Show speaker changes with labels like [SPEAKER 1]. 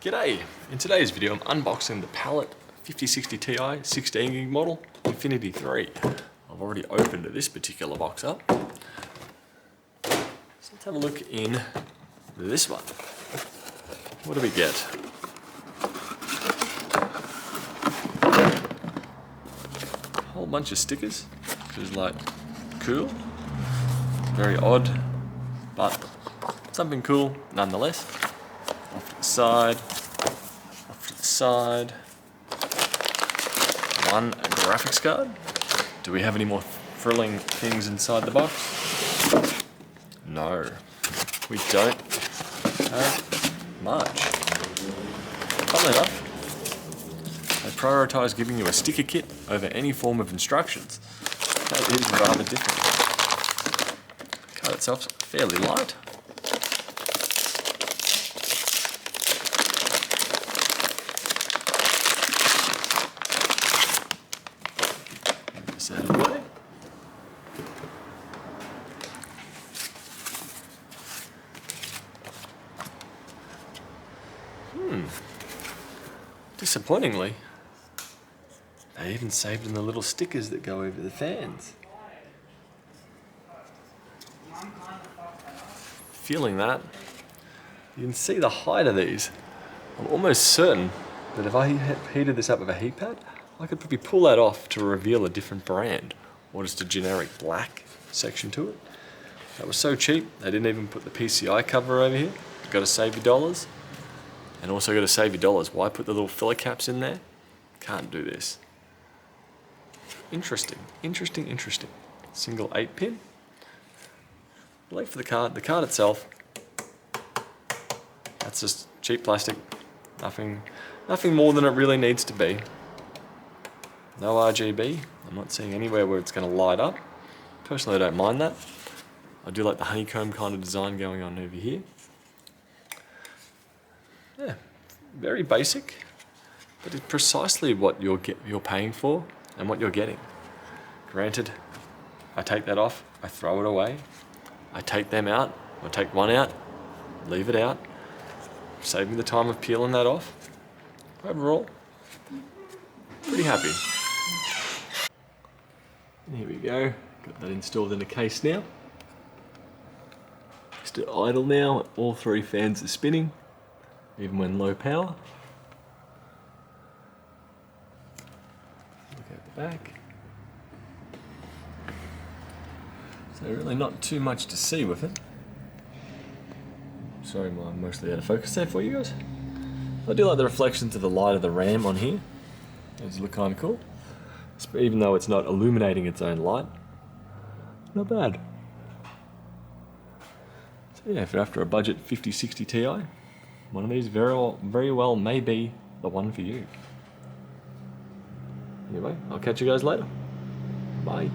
[SPEAKER 1] G'day! In today's video I'm unboxing the Palit 5060 Ti 16GB model Infinity 3. I've already opened this particular box up. So let's have a look in this one. What do we get? A whole bunch of stickers, which is like cool. Very odd, but something cool nonetheless. Off to the side, one graphics card. Do we have any more thrilling things inside the box? No, we don't have much. Funnily enough, they prioritise giving you a sticker kit over any form of instructions. That is rather different. The card itself's fairly light. Out of the way. Disappointingly, they even saved in the little stickers that go over the fans. Feeling that, you can see the height of these. I'm almost certain that if I heated this up with a heat pad, I could probably pull that off to reveal a different brand, or just a generic black section to it. That was so cheap, they didn't even put the PCI cover over here. You've got to save your dollars, and also got to save your dollars. Why put the little filler caps in there? Can't do this. Interesting. Single 8-pin. Wait for the card itself. That's just cheap plastic. Nothing more than it really needs to be. No RGB. I'm not seeing anywhere where it's going to light up. Personally, I don't mind that. I do like the honeycomb kind of design going on over here. Yeah, very basic, but it's precisely what you're paying for and what you're getting. Granted, I take that off, I throw it away. I take them out, I take one out, leave it out, save me the time of peeling that off. Overall, pretty happy. And here we go, got that installed in the case now. Still idle now, all three fans are spinning, even when low power. Look at the back. So really not too much to see with it. Sorry, I'm mostly out of focus there for you guys. I do like the reflections of the light of the RAM on here. Those look kind of cool. Even though it's not illuminating its own light. Not bad. So yeah, if you're after a budget 5060 Ti, one of these very well may be the one for you. Anyway, I'll catch you guys later. Bye.